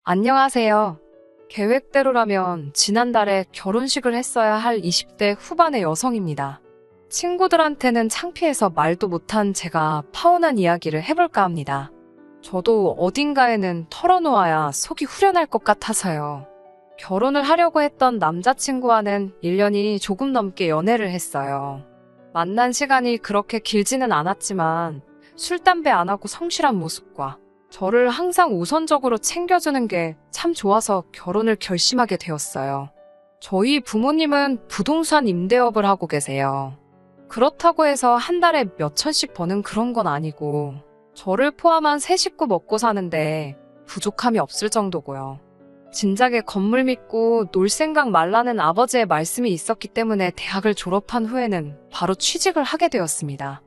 안녕하세요. 계획대로라면 지난달에 결혼식을 했어야 할 20대 후반의 여성입니다. 친구들한테는 창피해서 말도 못한 제가 파혼한 이야기를 해볼까 합니다. 저도 어딘가에는 털어놓아야 속이 후련할 것 같아서요. 결혼을 하려고 했던 남자친구와는 1년이 조금 넘게 연애를 했어요. 만난 시간이 그렇게 길지는 않았지만 술, 담배 안 하고 성실한 모습과 저를 항상 우선적으로 챙겨주는 게 참 좋아서 결혼을 결심하게 되었어요. 저희 부모님은 부동산 임대업을 하고 계세요. 그렇다고 해서 한 달에 몇 천씩 버는 그런 건 아니고 저를 포함한 세 식구 먹고 사는데 부족함이 없을 정도고요. 진작에 건물 믿고 놀 생각 말라는 아버지의 말씀이 있었기 때문에 대학을 졸업한 후에는 바로 취직을 하게 되었습니다.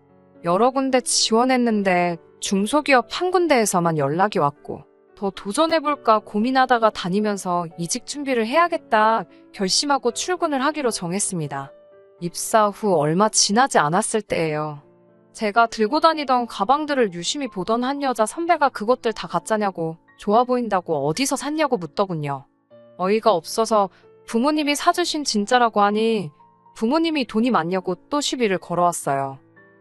여러 군데 지원했는데 중소기업 한 군데에서만 연락이 왔고 더 도전해볼까 고민하다가 다니면서 이직 준비를 해야겠다 결심하고 출근을 하기로 정했습니다. 입사 후 얼마 지나지 않았을 때예요. 제가 들고 다니던 가방들을 유심히 보던 한 여자 선배가 그것들 다 가짜냐고 좋아 보인다고 어디서 샀냐고 묻더군요. 어이가 없어서 부모님이 사주신 진짜라고 하니 부모님이 돈이 많냐고 또 시비를 걸어왔어요.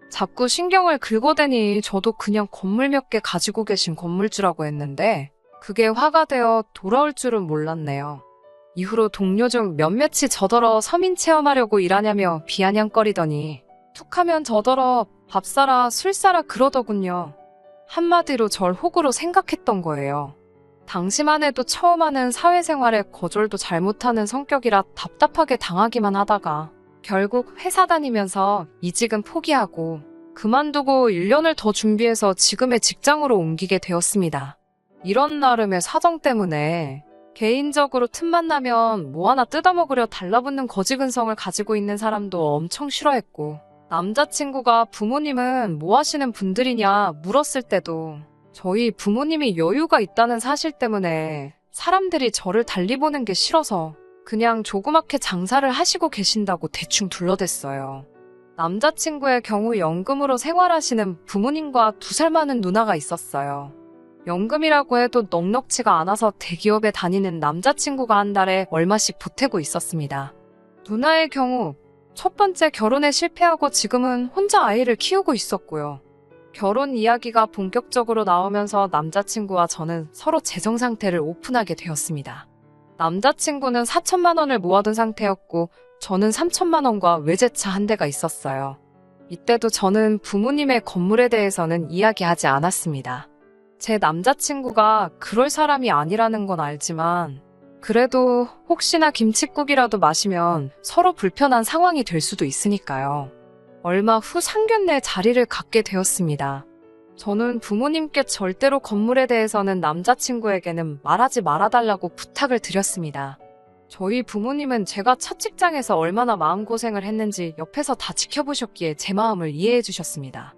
자꾸 신경을 긁어대니 저도 그냥 건물 몇 개 가지고 계신 건물주라고 했는데 그게 화가 되어 돌아올 줄은 몰랐네요. 이후로 동료 중 몇몇이 저더러 서민 체험하려고 일하냐며 비아냥거리더니 툭하면 저더러 밥 사라 술 사라 그러더군요. 한마디로 절 호구로 생각했던 거예요. 당시만 해도 처음 하는 사회생활에 거절도 잘못하는 성격이라 답답하게 당하기만 하다가 결국 회사 다니면서 이직은 포기하고 그만두고 1년을 더 준비해서 지금의 직장으로 옮기게 되었습니다. 이런 나름의 사정 때문에 개인적으로 틈만 나면 뭐 하나 뜯어먹으려 달라붙는 거지근성을 가지고 있는 사람도 엄청 싫어했고 남자친구가 부모님은 뭐 하시는 분들이냐 물었을 때도 저희 부모님이 여유가 있다는 사실 때문에 사람들이 저를 달리 보는 게 싫어서 그냥 조그맣게 장사를 하시고 계신다고 대충 둘러댔어요. 남자친구의 경우 연금으로 생활하시는 부모님과 2살 많은 누나가 있었어요. 연금이라고 해도 넉넉지가 않아서 대기업에 다니는 남자친구가 한 달에 얼마씩 보태고 있었습니다. 누나의 경우 첫 번째 결혼에 실패하고 지금은 혼자 아이를 키우고 있었고요. 결혼 이야기가 본격적으로 나오면서 남자친구와 저는 서로 재정 상태를 오픈하게 되었습니다. 남자친구는 4천만 원을 모아둔 상태였고 저는 3천만 원과 외제차 한 대가 있었어요. 이때도 저는 부모님의 건물에 대해서는 이야기하지 않았습니다. 제 남자친구가 그럴 사람이 아니라는 건 알지만 그래도 혹시나 김칫국이라도 마시면 서로 불편한 상황이 될 수도 있으니까요. 얼마 후 상견례 자리를 갖게 되었습니다. 저는 부모님께 절대로 건물에 대해서는 남자친구에게는 말하지 말아달라고 부탁을 드렸습니다. 저희 부모님은 제가 첫 직장에서 얼마나 마음고생을 했는지 옆에서 다 지켜보셨기에 제 마음을 이해해 주셨습니다.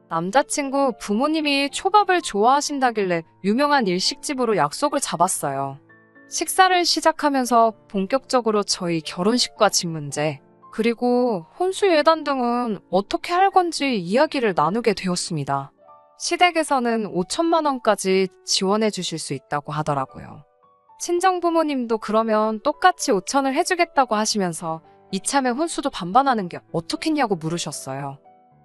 남자친구 부모님이 초밥을 좋아하신다길래 유명한 일식집으로 약속을 잡았어요. 식사를 시작하면서 본격적으로 저희 결혼식과 집 문제, 그리고 혼수 예단 등은 어떻게 할 건지 이야기를 나누게 되었습니다. 시댁에서는 5천만 원까지 지원해 주실 수 있다고 하더라고요. 친정 부모님도 그러면 똑같이 5천을 해주겠다고 하시면서 이참에 혼수도 반반하는 게 어떻겠냐고 물으셨어요.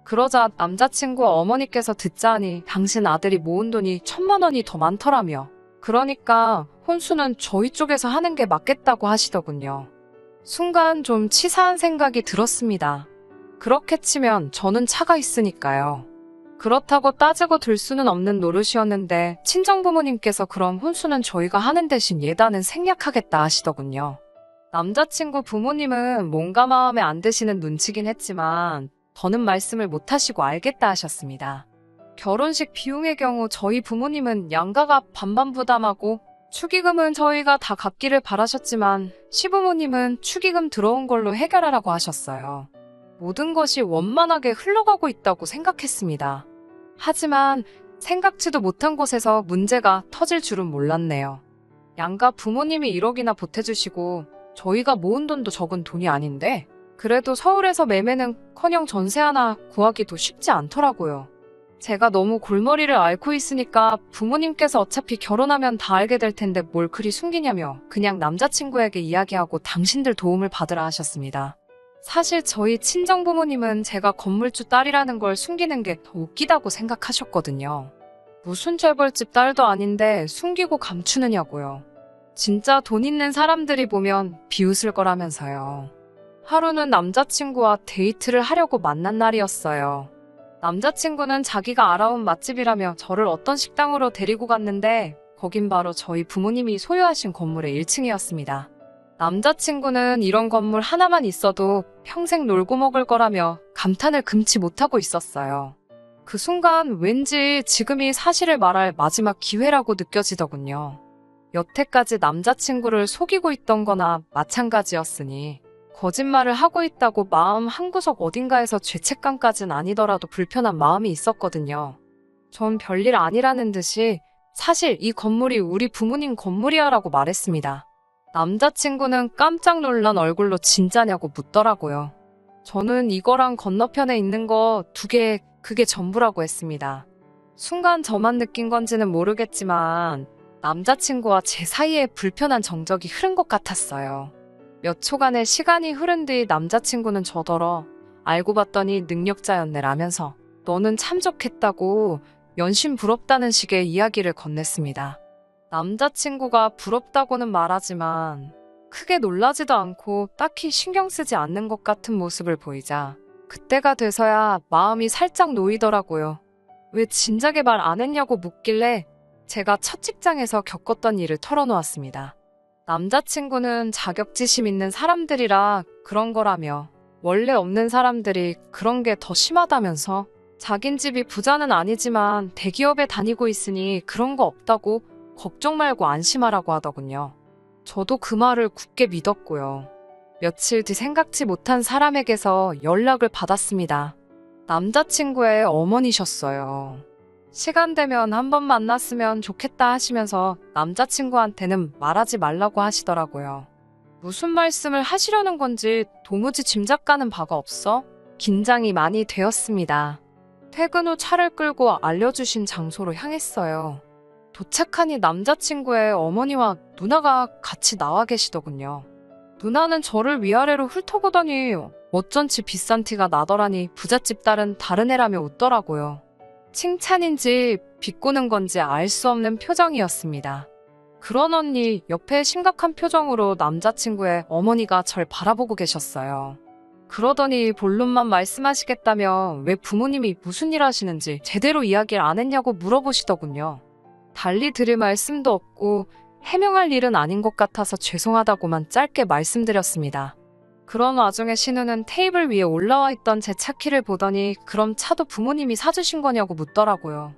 그러자 남자친구 어머니께서 듣자하니 당신 아들이 모은 돈이 1,000만 원이 더 많더라며. 그러니까 혼수는 저희 쪽에서 하는 게 맞겠다고 하시더군요. 순간 좀 치사한 생각이 들었습니다. 그렇게 치면 저는 차가 있으니까요. 그렇다고 따지고 들 수는 없는 노릇이었는데 친정부모님께서 그럼 혼수는 저희가 하는 대신 예단은 생략하겠다 하시더군요. 남자친구 부모님은 뭔가 마음에 안 드시는 눈치긴 했지만 더는 말씀을 못하시고 알겠다 하셨습니다. 결혼식 비용의 경우 저희 부모님은 양가가 반반 부담하고 축의금은 저희가 다 갚기를 바라셨지만 시부모님은 축의금 들어온 걸로 해결하라고 하셨어요. 모든 것이 원만하게 흘러가고 있다고 생각했습니다. 하지만 생각지도 못한 곳에서 문제가 터질 줄은 몰랐네요. 양가 부모님이 1억이나 보태주시고 저희가 모은 돈도 적은 돈이 아닌데 그래도 서울에서 매매는커녕 전세 하나 구하기도 쉽지 않더라고요. 제가 너무 골머리를 앓고 있으니까 부모님께서 어차피 결혼하면 다 알게 될 텐데 뭘 그리 숨기냐며 그냥 남자친구에게 이야기하고 당신들 도움을 받으라 하셨습니다. 사실 저희 친정부모님은 제가 건물주 딸이라는 걸 숨기는 게 더 웃기다고 생각하셨거든요. 무슨 재벌집 딸도 아닌데 숨기고 감추느냐고요. 진짜 돈 있는 사람들이 보면 비웃을 거라면서요. 하루는 남자친구와 데이트를 하려고 만난 날이었어요. 남자친구는 자기가 알아온 맛집이라며 저를 어떤 식당으로 데리고 갔는데 거긴 바로 저희 부모님이 소유하신 건물의 1층이었습니다. 남자친구는 이런 건물 하나만 있어도 평생 놀고 먹을 거라며 감탄을 금치 못하고 있었어요. 그 순간 왠지 지금이 사실을 말할 마지막 기회라고 느껴지더군요. 여태까지 남자친구를 속이고 있던 거나 마찬가지였으니 거짓말을 하고 있다고 마음 한구석 어딘가에서 죄책감까진 아니더라도 불편한 마음이 있었거든요. 전 별일 아니라는 듯이 사실 이 건물이 우리 부모님 건물이야 라고 말했습니다. 남자친구는 깜짝 놀란 얼굴로 진짜냐고 묻더라고요. 저는 이거랑 건너편에 있는 거 2개, 그게 전부라고 했습니다. 순간 저만 느낀 건지는 모르겠지만 남자친구와 제 사이에 불편한 정적이 흐른 것 같았어요. 몇 초간의 시간이 흐른 뒤 남자친구는 저더러 알고 봤더니 능력자였네 라면서 너는 참 좋겠다고 연신 부럽다는 식의 이야기를 건넸습니다. 남자친구가 부럽다고는 말하지만 크게 놀라지도 않고 딱히 신경 쓰지 않는 것 같은 모습을 보이자 그때가 돼서야 마음이 살짝 놓이더라고요. 왜 진작에 말 안 했냐고 묻길래 제가 첫 직장에서 겪었던 일을 털어놓았습니다. 남자친구는 자격지심 있는 사람들이라 그런 거라며 원래 없는 사람들이 그런 게 더 심하다면서 자긴 집이 부자는 아니지만 대기업에 다니고 있으니 그런 거 없다고 걱정 말고 안심하라고 하더군요. 저도 그 말을 굳게 믿었고요. 며칠 뒤 생각지 못한 사람에게서 연락을 받았습니다. 남자친구의 어머니셨어요. 시간 되면 한번 만났으면 좋겠다 하시면서 남자친구한테는 말하지 말라고 하시더라고요. 무슨 말씀을 하시려는 건지 도무지 짐작가는 바가 없어 긴장이 많이 되었습니다. 퇴근 후 차를 끌고 알려주신 장소로 향했어요. 도착하니 남자친구의 어머니와 누나가 같이 나와 계시더군요. 누나는 저를 위아래로 훑어보더니 어쩐지 비싼 티가 나더라니 부잣집 딸은 다른 애라며 웃더라고요. 칭찬인지 비꼬는 건지 알 수 없는 표정이었습니다. 그런 언니 옆에 심각한 표정으로 남자친구의 어머니가 절 바라보고 계셨어요. 그러더니 본론만 말씀하시겠다며 왜 부모님이 무슨 일 하시는지 제대로 이야기를 안 했냐고 물어보시더군요. 달리 드릴 말씀도 없고 해명할 일은 아닌 것 같아서 죄송하다고만 짧게 말씀드렸습니다. 그런 와중에 신우는 테이블 위에 올라와 있던 제 차키를 보더니 그럼 차도 부모님이 사주신 거냐고 묻더라고요.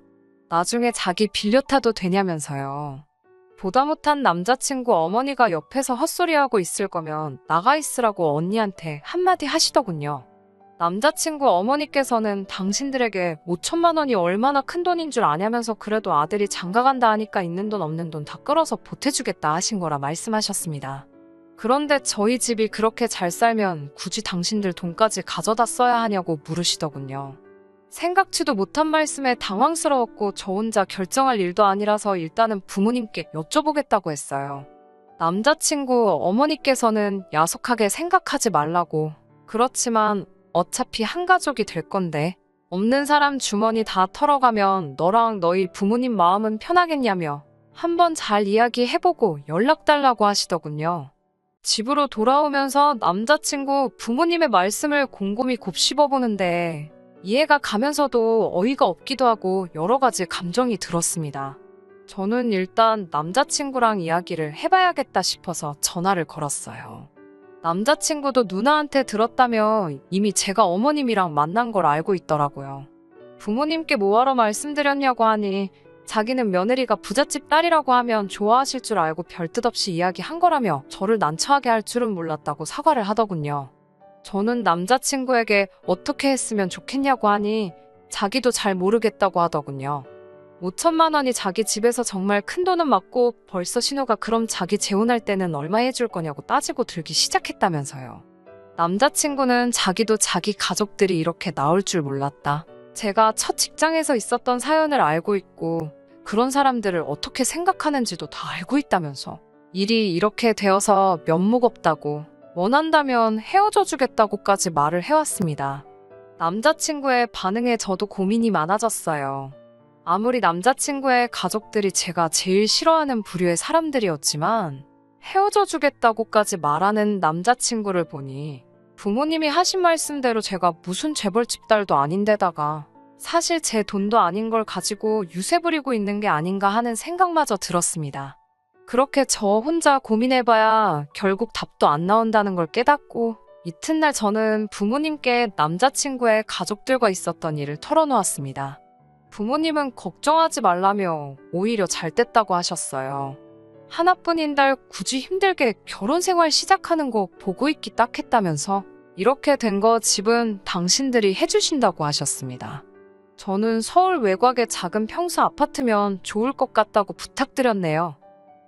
나중에 자기 빌려 타도 되냐면서요. 보다 못한 남자친구 어머니가 옆에서 헛소리하고 있을 거면 나가 있으라고 언니한테 한마디 하시더군요. 남자친구 어머니께서는 당신들에게 5천만 원이 얼마나 큰 돈인 줄 아냐면서 그래도 아들이 장가간다 하니까 있는 돈 없는 돈 다 끌어서 보태주겠다 하신 거라 말씀하셨습니다. 그런데 저희 집이 그렇게 잘 살면 굳이 당신들 돈까지 가져다 써야 하냐고 물으시더군요. 생각지도 못한 말씀에 당황스러웠고 저 혼자 결정할 일도 아니라서 일단은 부모님께 여쭤보겠다고 했어요. 남자친구 어머니께서는 야속하게 생각하지 말라고. 그렇지만 어차피 한 가족이 될 건데 없는 사람 주머니 다 털어가면 너랑 너희 부모님 마음은 편하겠냐며 한번 잘 이야기해보고 연락 달라고 하시더군요. 집으로 돌아오면서 남자친구 부모님의 말씀을 곰곰이 곱씹어보는데 이해가 가면서도 어이가 없기도 하고 여러 가지 감정이 들었습니다. 저는 일단 남자친구랑 이야기를 해봐야겠다 싶어서 전화를 걸었어요. 남자친구도 누나한테 들었다며 이미 제가 어머님이랑 만난 걸 알고 있더라고요. 부모님께 뭐하러 말씀드렸냐고 하니 자기는 며느리가 부잣집 딸이라고 하면 좋아하실 줄 알고 별뜻 없이 이야기한 거라며 저를 난처하게 할 줄은 몰랐다고 사과를 하더군요. 저는 남자친구에게 어떻게 했으면 좋겠냐고 하니 자기도 잘 모르겠다고 하더군요. 5천만 원이 자기 집에서 정말 큰 돈은 맞고 벌써 신우가 그럼 자기 재혼할 때는 얼마 해줄 거냐고 따지고 들기 시작했다면서요. 남자친구는 자기도 자기 가족들이 이렇게 나올 줄 몰랐다. 제가 첫 직장에서 있었던 사연을 알고 있고 그런 사람들을 어떻게 생각하는지도 다 알고 있다면서 일이 이렇게 되어서 면목없다고 원한다면 헤어져 주겠다고까지 말을 해왔습니다. 남자친구의 반응에 저도 고민이 많아졌어요. 아무리 남자친구의 가족들이 제가 제일 싫어하는 부류의 사람들이었지만 헤어져 주겠다고까지 말하는 남자친구를 보니 부모님이 하신 말씀대로 제가 무슨 재벌집 딸도 아닌데다가 사실 제 돈도 아닌 걸 가지고 유세 부리고 있는 게 아닌가 하는 생각마저 들었습니다. 그렇게 저 혼자 고민해봐야 결국 답도 안 나온다는 걸 깨닫고 이튿날 저는 부모님께 남자친구의 가족들과 있었던 일을 털어놓았습니다. 부모님은 걱정하지 말라며 오히려 잘 됐다고 하셨어요. 하나뿐인 딸 굳이 힘들게 결혼 생활 시작하는 거 보고 있기 딱 했다면서 이렇게 된 거 집은 당신들이 해주신다고 하셨습니다. 저는 서울 외곽의 작은 평수 아파트면 좋을 것 같다고 부탁드렸네요.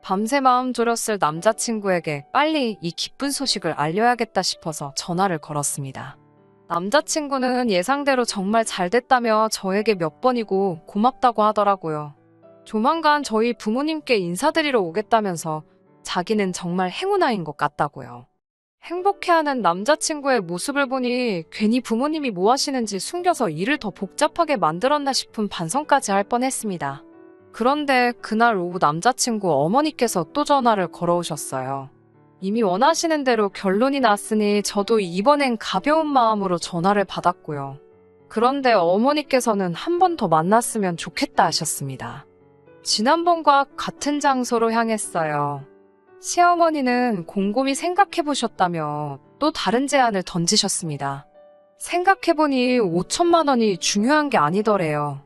밤새 마음 졸였을 남자친구에게 빨리 이 기쁜 소식을 알려야겠다 싶어서 전화를 걸었습니다. 남자친구는 예상대로 정말 잘 됐다며 저에게 몇 번이고 고맙다고 하더라고요. 조만간 저희 부모님께 인사드리러 오겠다면서 자기는 정말 행운아인 것 같다고요. 행복해하는 남자친구의 모습을 보니 괜히 부모님이 뭐 하시는지 숨겨서 일을 더 복잡하게 만들었나 싶은 반성까지 할 뻔했습니다. 그런데 그날 오후 남자친구 어머니께서 또 전화를 걸어오셨어요. 이미 원하시는 대로 결론이 났으니 저도 이번엔 가벼운 마음으로 전화를 받았고요. 그런데 어머니께서는 한 번 더 만났으면 좋겠다 하셨습니다. 지난번과 같은 장소로 향했어요. 시어머니는 곰곰이 생각해보셨다며 또 다른 제안을 던지셨습니다. 생각해보니 5천만 원이 중요한 게 아니더래요.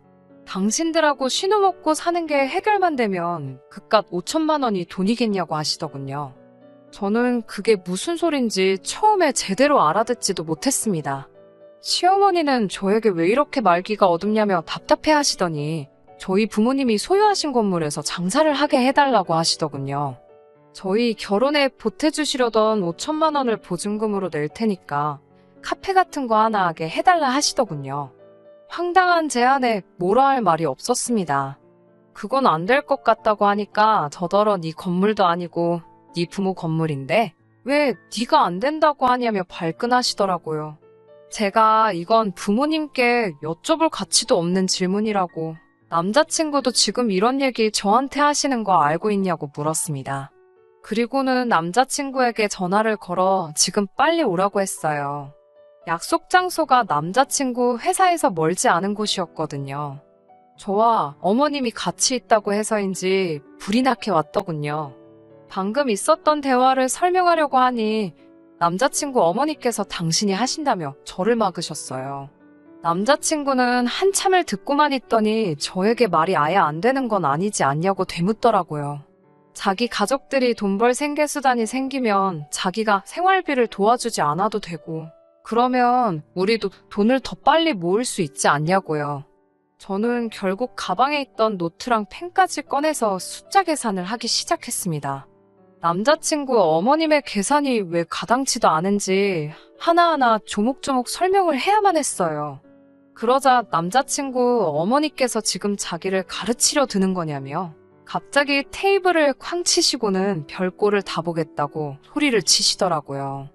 당신들하고 신호 먹고 사는 게 해결만 되면 그깟 5천만 원이 돈이겠냐고 하시더군요. 저는 그게 무슨 소린지 처음에 제대로 알아듣지도 못했습니다. 시어머니는 저에게 왜 이렇게 말귀가 어둡냐며 답답해 하시더니 저희 부모님이 소유하신 건물에서 장사를 하게 해달라고 하시더군요. 저희 결혼에 보태주시려던 5천만 원을 보증금으로 낼 테니까 카페 같은 거 하나 하게 해달라 하시더군요. 황당한 제안에 뭐라 할 말이 없었습니다. 그건 안 될 것 같다고 하니까 저더러 네 건물도 아니고 네 부모 건물인데 왜 네가 안 된다고 하냐며 발끈하시더라고요. 제가 이건 부모님께 여쭤볼 가치도 없는 질문이라고 남자친구도 지금 이런 얘기 저한테 하시는 거 알고 있냐고 물었습니다. 그리고는 남자친구에게 전화를 걸어 지금 빨리 오라고 했어요. 약속 장소가 남자친구 회사에서 멀지 않은 곳이었거든요. 저와 어머님이 같이 있다고 해서인지 불이 나게 왔더군요. 방금 있었던 대화를 설명하려고 하니 남자친구 어머니께서 당신이 하신다며 저를 막으셨어요. 남자친구는 한참을 듣고만 있더니 저에게 말이 아예 안 되는 건 아니지 않냐고 되묻더라고요. 자기 가족들이 돈 벌 생계수단이 생기면 자기가 생활비를 도와주지 않아도 되고 그러면 우리도 돈을 더 빨리 모을 수 있지 않냐고요. 저는 결국 가방에 있던 노트랑 펜까지 꺼내서 숫자 계산을 하기 시작했습니다. 남자친구 어머님의 계산이 왜 가당치도 않은지 하나하나 조목조목 설명을 해야만 했어요. 그러자 남자친구 어머니께서 지금 자기를 가르치려 드는 거냐며 갑자기 테이블을 쾅 치시고는 별꼴을 다 보겠다고 소리를 치시더라고요.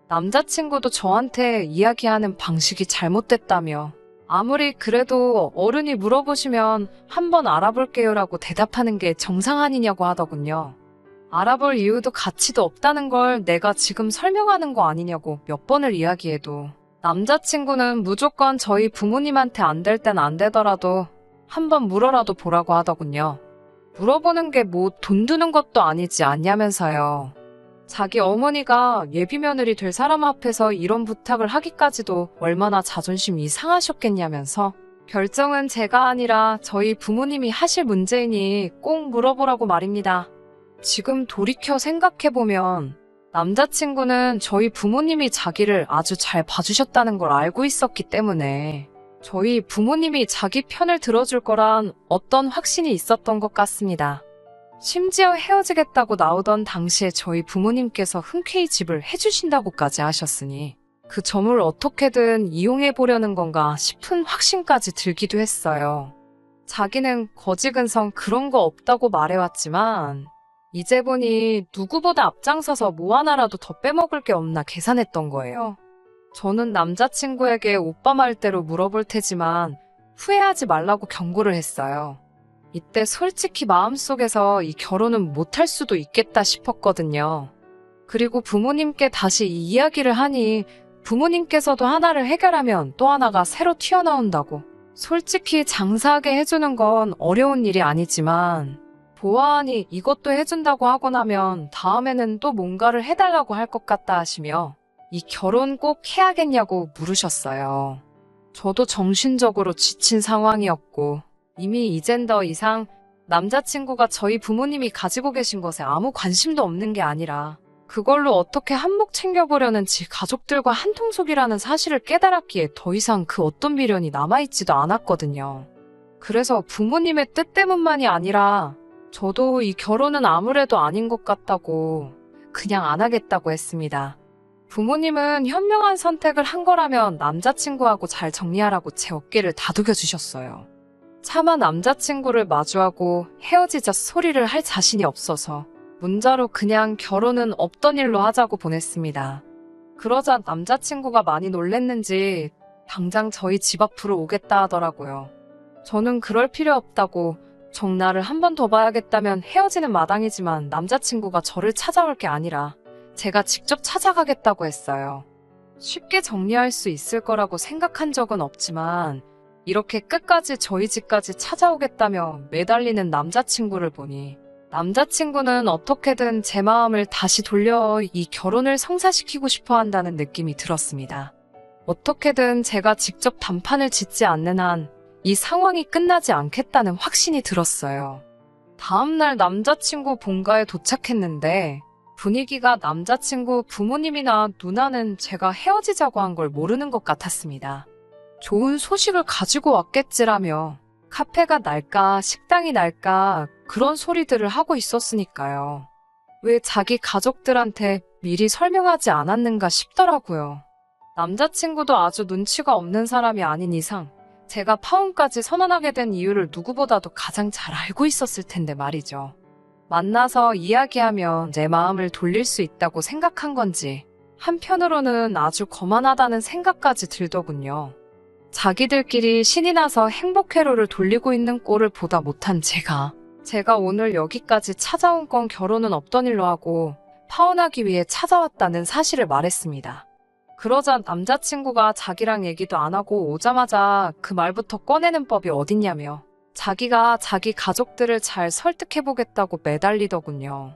남자친구도 저한테 이야기하는 방식이 잘못됐다며 아무리 그래도 어른이 물어보시면 한번 알아볼게요라고 대답하는 게 정상 아니냐고 하더군요. 알아볼 이유도 가치도 없다는 걸 내가 지금 설명하는 거 아니냐고 몇 번을 이야기해도 남자친구는 무조건 저희 부모님한테 안 될 땐 안 되더라도 한번 물어라도 보라고 하더군요. 물어보는 게 뭐 돈 드는 것도 아니지 않냐면서요. 자기 어머니가 예비며느리 될 사람 앞에서 이런 부탁을 하기까지도 얼마나 자존심이 상하셨겠냐면서 결정은 제가 아니라 저희 부모님이 하실 문제이니 꼭 물어보라고 말입니다. 지금 돌이켜 생각해보면 남자친구는 저희 부모님이 자기를 아주 잘 봐주셨다는 걸 알고 있었기 때문에 저희 부모님이 자기 편을 들어줄 거란 어떤 확신이 있었던 것 같습니다. 심지어 헤어지겠다고 나오던 당시에 저희 부모님께서 흔쾌히 집을 해주신다고까지 하셨으니 그 점을 어떻게든 이용해 보려는 건가 싶은 확신까지 들기도 했어요. 자기는 거지근성 그런 거 없다고 말해왔지만 이제 보니 누구보다 앞장서서 뭐 하나라도 더 빼먹을 게 없나 계산했던 거예요. 저는 남자친구에게 오빠 말대로 물어볼 테지만 후회하지 말라고 경고를 했어요. 이때 솔직히 마음속에서 이 결혼은 못할 수도 있겠다 싶었거든요. 그리고 부모님께 다시 이 이야기를 하니 부모님께서도 하나를 해결하면 또 하나가 새로 튀어나온다고. 솔직히 장사하게 해주는 건 어려운 일이 아니지만 보아하니 이것도 해준다고 하고 나면 다음에는 또 뭔가를 해달라고 할 것 같다 하시며 이 결혼 꼭 해야겠냐고 물으셨어요. 저도 정신적으로 지친 상황이었고 이미 이젠 더 이상 남자친구가 저희 부모님이 가지고 계신 것에 아무 관심도 없는 게 아니라 그걸로 어떻게 한몫 챙겨보려는지 가족들과 한통속이라는 사실을 깨달았기에 더 이상 그 어떤 미련이 남아있지도 않았거든요. 그래서 부모님의 뜻 때문만이 아니라 저도 이 결혼은 아무래도 아닌 것 같다고 그냥 안 하겠다고 했습니다. 부모님은 현명한 선택을 한 거라면 남자친구하고 잘 정리하라고 제 어깨를 다독여 주셨어요. 차마 남자친구를 마주하고 헤어지자 소리를 할 자신이 없어서 문자로 그냥 결혼은 없던 일로 하자고 보냈습니다. 그러자 남자친구가 많이 놀랬는지 당장 저희 집 앞으로 오겠다 하더라고요. 저는 그럴 필요 없다고 정나를 한 번 더 봐야겠다면 헤어지는 마당이지만 남자친구가 저를 찾아올 게 아니라 제가 직접 찾아가겠다고 했어요. 쉽게 정리할 수 있을 거라고 생각한 적은 없지만 이렇게 끝까지 저희 집까지 찾아오겠다며 매달리는 남자친구를 보니 남자친구는 어떻게든 제 마음을 다시 돌려 이 결혼을 성사시키고 싶어 한다는 느낌이 들었습니다. 어떻게든 제가 직접 단판을 짓지 않는 한 이 상황이 끝나지 않겠다는 확신이 들었어요. 다음날 남자친구 본가에 도착했는데 분위기가 남자친구 부모님이나 누나는 제가 헤어지자고 한 걸 모르는 것 같았습니다. 좋은 소식을 가지고 왔겠지라며 카페가 날까 식당이 날까 그런 소리들을 하고 있었으니까요. 왜 자기 가족들한테 미리 설명하지 않았는가 싶더라고요. 남자친구도 아주 눈치가 없는 사람이 아닌 이상 제가 파혼까지 선언하게 된 이유를 누구보다도 가장 잘 알고 있었을 텐데 말이죠. 만나서 이야기하면 내 마음을 돌릴 수 있다고 생각한 건지 한편으로는 아주 거만하다는 생각까지 들더군요. 자기들끼리 신이 나서 행복회로를 돌리고 있는 꼴을 보다 못한 제가 오늘 여기까지 찾아온 건 결혼은 없던 일로 하고 파혼하기 위해 찾아왔다는 사실을 말했습니다. 그러자 남자친구가 자기랑 얘기도 안 하고 오자마자 그 말부터 꺼내는 법이 어딨냐며 자기가 자기 가족들을 잘 설득해보겠다고 매달리더군요.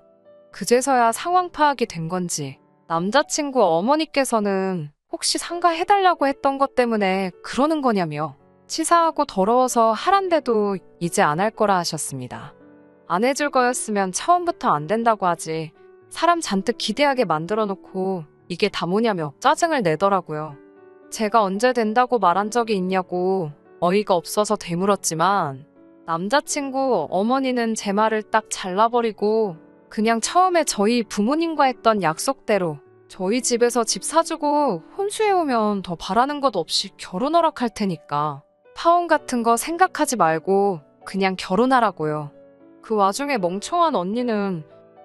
그제서야 상황 파악이 된 건지 남자친구 어머니께서는 혹시 상가해달라고 했던 것 때문에 그러는 거냐며 치사하고 더러워서 하란데도 이제 안 할 거라 하셨습니다. 안 해줄 거였으면 처음부터 안 된다고 하지 사람 잔뜩 기대하게 만들어 놓고 이게 다 뭐냐며 짜증을 내더라고요. 제가 언제 된다고 말한 적이 있냐고 어이가 없어서 되물었지만 남자친구 어머니는 제 말을 딱 잘라버리고 그냥 처음에 저희 부모님과 했던 약속대로 저희 집에서 집 사주고 혼수해오면 더 바라는 것 없이 결혼 허락할 테니까 파혼 같은 거 생각하지 말고 그냥 결혼하라고요. 그 와중에 멍청한 언니는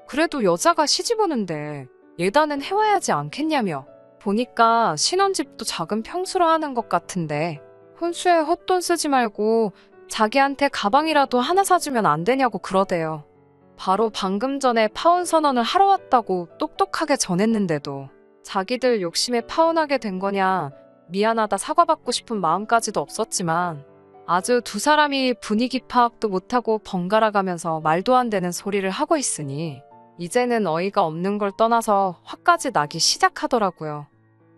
그래도 여자가 시집 오는데 예단은 해와야지 않겠냐며 보니까 신혼집도 작은 평수로 하는 것 같은데 혼수에 헛돈 쓰지 말고 자기한테 가방이라도 하나 사주면 안 되냐고 그러대요. 바로 방금 전에 파혼 선언을 하러 왔다고 똑똑하게 전했는데도 자기들 욕심에 파혼하게 된 거냐 미안하다 사과받고 싶은 마음까지도 없었지만 아주 두 사람이 분위기 파악도 못하고 번갈아 가면서 말도 안 되는 소리를 하고 있으니 이제는 어이가 없는 걸 떠나서 화까지 나기 시작하더라고요.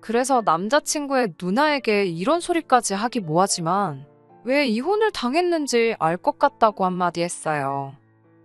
그래서 남자친구의 누나에게 이런 소리까지 하기 뭐하지만 왜 이혼을 당했는지 알 것 같다고 한마디 했어요.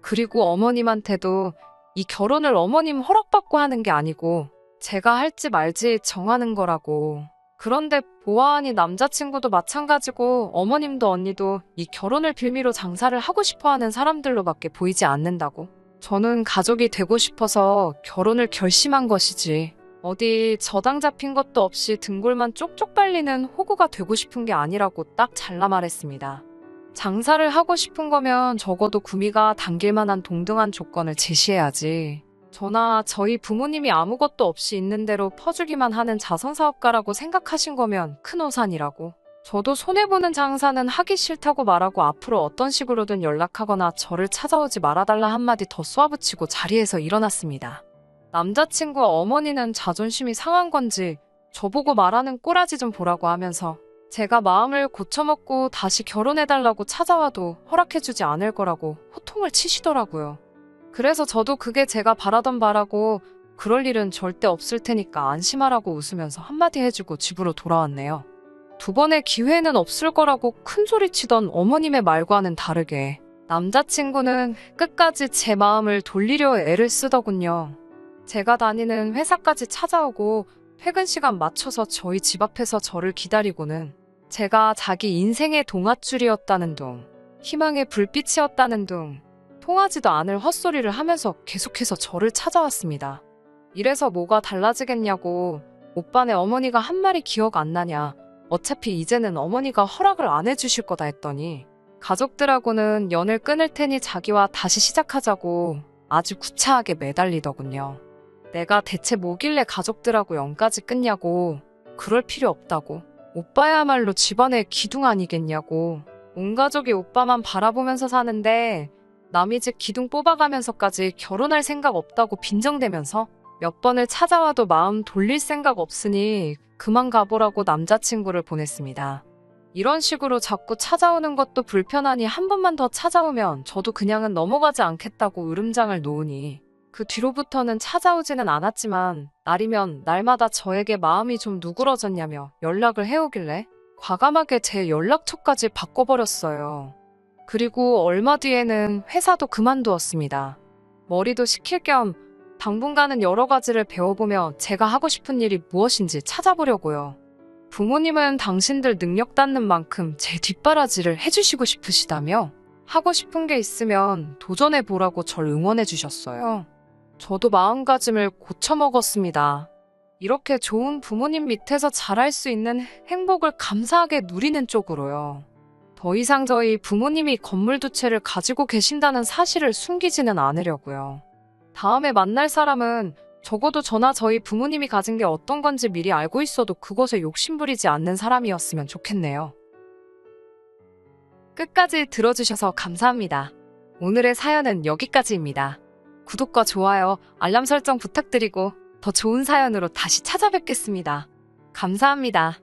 그리고 어머님한테도 이 결혼을 어머님 허락받고 하는 게 아니고 제가 할지 말지 정하는 거라고. 그런데 보아하니 남자친구도 마찬가지고 어머님도 언니도 이 결혼을 빌미로 장사를 하고 싶어하는 사람들로밖에 보이지 않는다고. 저는 가족이 되고 싶어서 결혼을 결심한 것이지 어디 저당 잡힌 것도 없이 등골만 쪽쪽 빨리는 호구가 되고 싶은 게 아니라고 딱 잘라 말했습니다. 장사를 하고 싶은 거면 적어도 구미가 당길 만한 동등한 조건을 제시해야지. 저나 저희 부모님이 아무것도 없이 있는 대로 퍼주기만 하는 자선사업가라고 생각하신 거면 큰 오산이라고. 저도 손해보는 장사는 하기 싫다고 말하고 앞으로 어떤 식으로든 연락하거나 저를 찾아오지 말아달라 한마디 더 쏘아붙이고 자리에서 일어났습니다. 남자친구 어머니는 자존심이 상한 건지 저보고 말하는 꼬라지 좀 보라고 하면서 제가 마음을 고쳐먹고 다시 결혼해달라고 찾아와도 허락해주지 않을 거라고 호통을 치시더라고요. 그래서 저도 그게 제가 바라던 바라고 그럴 일은 절대 없을 테니까 안심하라고 웃으면서 한마디 해주고 집으로 돌아왔네요. 두 번의 기회는 없을 거라고 큰소리치던 어머님의 말과는 다르게 남자친구는 끝까지 제 마음을 돌리려 애를 쓰더군요. 제가 다니는 회사까지 찾아오고 퇴근 시간 맞춰서 저희 집 앞에서 저를 기다리고는 제가 자기 인생의 동아줄이었다는 둥, 희망의 불빛이었다는 둥, 통하지도 않을 헛소리를 하면서 계속해서 저를 찾아왔습니다. 이래서 뭐가 달라지겠냐고. 오빠네 어머니가 한 말이 기억 안 나냐. 어차피 이제는 어머니가 허락을 안 해주실 거다 했더니 가족들하고는 연을 끊을 테니 자기와 다시 시작하자고 아주 구차하게 매달리더군요. 내가 대체 뭐길래 가족들하고 연까지 끊냐고. 그럴 필요 없다고. 오빠야말로 집안의 기둥 아니겠냐고. 온 가족이 오빠만 바라보면서 사는데 남이 집 기둥 뽑아가면서까지 결혼할 생각 없다고 빈정대면서 몇 번을 찾아와도 마음 돌릴 생각 없으니 그만 가보라고 남자친구를 보냈습니다. 이런 식으로 자꾸 찾아오는 것도 불편하니 한 번만 더 찾아오면 저도 그냥은 넘어가지 않겠다고 으름장을 놓으니 그 뒤로부터는 찾아오지는 않았지만 날이면 날마다 저에게 마음이 좀 누그러졌냐며 연락을 해오길래 과감하게 제 연락처까지 바꿔버렸어요. 그리고 얼마 뒤에는 회사도 그만두었습니다. 머리도 식힐 겸 당분간은 여러 가지를 배워보며 제가 하고 싶은 일이 무엇인지 찾아보려고요. 부모님은 당신들 능력 닿는 만큼 제 뒷바라지를 해주시고 싶으시다며 하고 싶은 게 있으면 도전해보라고 절 응원해주셨어요. 저도 마음가짐을 고쳐먹었습니다. 이렇게 좋은 부모님 밑에서 잘할 수 있는 행복을 감사하게 누리는 쪽으로요. 더 이상 저희 부모님이 건물 두 채를 가지고 계신다는 사실을 숨기지는 않으려고요. 다음에 만날 사람은 적어도 저나 저희 부모님이 가진 게 어떤 건지 미리 알고 있어도 그것에 욕심부리지 않는 사람이었으면 좋겠네요. 끝까지 들어주셔서 감사합니다. 오늘의 사연은 여기까지입니다. 구독과 좋아요, 알람 설정 부탁드리고 더 좋은 사연으로 다시 찾아뵙겠습니다. 감사합니다.